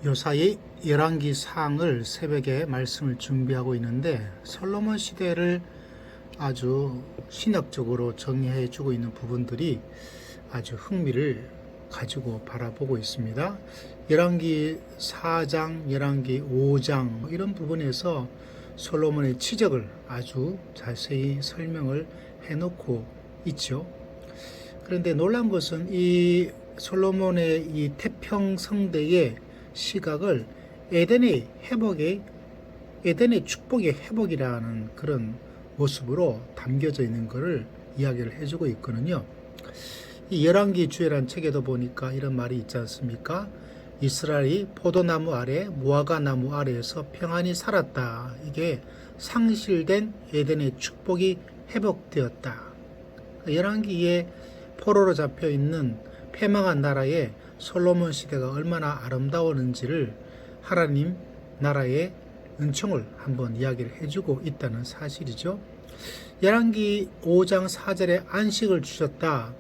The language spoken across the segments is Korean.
요사이 열왕기 사항을 새벽에 말씀을 준비하고 있는데 솔로몬 시대를 아주 신학적으로 정리해 주고 있는 부분들이 아주 흥미를 가지고 바라보고 있습니다. 열왕기 4장, 열왕기 5장 이런 부분에서 솔로몬의 치적을 아주 자세히 설명을 해놓고 있죠. 그런데 놀란 것은 이 솔로몬의 이 태평성대의 시각을 에덴의 축복의 회복이라는 그런 모습으로 담겨져 있는 것을 이야기를 해주고 있거든요. 이 열왕기 주애란 책에도 보니까 이런 말이 있지 않습니까? 이스라엘이 포도나무 아래, 무화과 나무 아래에서 평안히 살았다. 이게 상실된 에덴의 축복이 회복되었다. 열왕기에 포로로 잡혀 있는 패망한 나라에 솔로몬 시대가 얼마나 아름다웠는지를 하나님 나라의 은총을 한번 이야기를 해주고 있다는 사실이죠. 열왕기 5장 4절에 안식을 주셨다.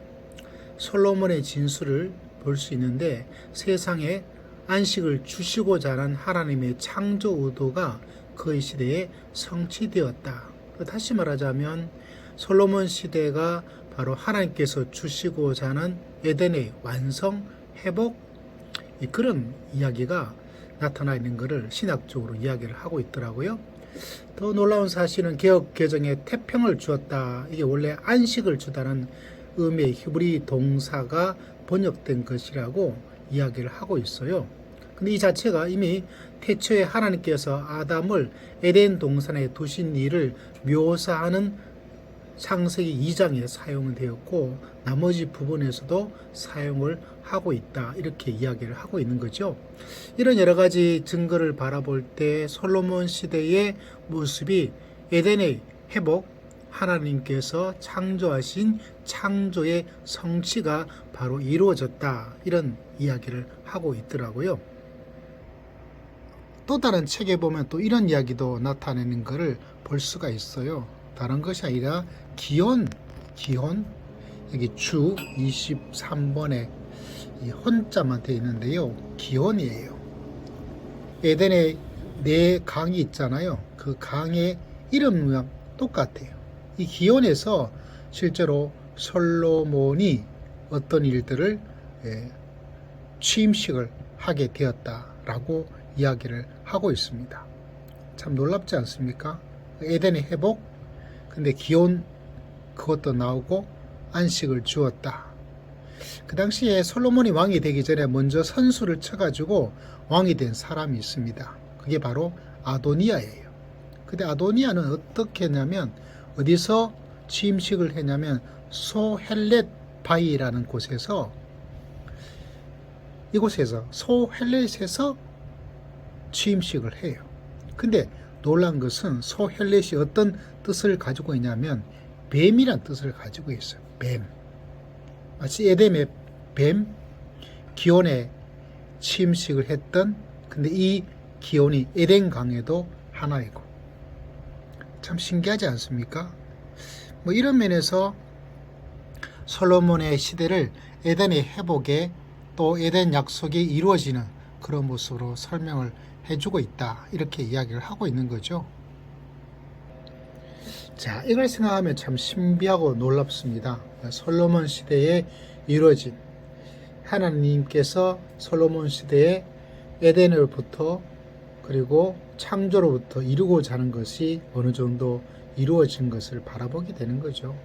솔로몬의 진술을 볼 수 있는데 세상에 안식을 주시고자 하는 하나님의 창조 의도가 그의 시대에 성취되었다. 다시 말하자면 솔로몬 시대가 바로 하나님께서 주시고자 하는 에덴의 완성, 회복, 그런 이야기가 나타나 있는 것을 신학적으로 이야기를 하고 있더라고요. 더 놀라운 사실은 개역 개정에 태평을 주었다. 이게 원래 안식을 주다는 의미의 히브리 동사가 번역된 것이라고 이야기를 하고 있어요. 근데 이 자체가 이미 태초에 하나님께서 아담을 에덴 동산에 두신 일을 묘사하는 창세기 2장에 사용되었고 나머지 부분에서도 사용을 하고 있다. 이렇게 이야기를 하고 있는 거죠. 이런 여러 가지 증거를 바라볼 때 솔로몬 시대의 모습이 에덴의 회복, 하나님께서 창조하신 창조의 성취가 바로 이루어졌다. 이런 이야기를 하고 있더라고요. 또 다른 책에 보면 또 이런 이야기도 나타내는 것을 볼 수가 있어요. 다른 것이 아니라 기혼 여기 주 23번에 이 혼자만 되어 있는데요. 기혼이에요. 에덴에 4강이 있잖아요. 그 강의 이름이랑 똑같아요. 이 기혼에서 실제로 솔로몬이 어떤 일들을 취임식을 하게 되었다라고 이야기를 하고 있습니다. 참 놀랍지 않습니까? 에덴의 회복, 근데 기혼 그것도 나오고 안식을 주었다. 그 당시에 솔로몬이 왕이 되기 전에 먼저 선수를 쳐가지고 왕이 된 사람이 있습니다. 그게 바로 아도니아예요. 근데 아도니아는 어떻게 했냐면 어디서 취임식을 했냐면 소헬렛 바위라는 곳에서 이곳에서 소헬렛에서 취임식을 해요. 근데 놀란 것은 소헬렛이 어떤 뜻을 가지고 있냐면 뱀이란 뜻을 가지고 있어요. 뱀. 마치 에덴의 뱀, 기온에 취임식을 했던, 근데 이 기온이 에덴 강에도 하나이고. 참 신기하지 않습니까? 뭐 이런 면에서 솔로몬의 시대를 에덴의 회복에 또 에덴 약속이 이루어지는 그런 모습으로 설명을 해주고 있다. 이렇게 이야기를 하고 있는 거죠. 자, 이걸 생각하면 참 신비하고 놀랍습니다. 솔로몬 시대에 이루어진 하나님께서 솔로몬 시대에 에덴으로부터 그리고 창조로부터 이루고자 하는 것이 어느 정도 이루어진 것을 바라보게 되는 거죠.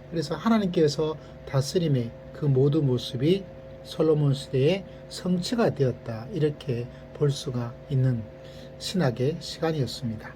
그래서 하나님께서 다스림의 그 모든 모습이 솔로몬 시대에 성취가 되었다. 이렇게 볼 수가 있는 신학의 시간이었습니다.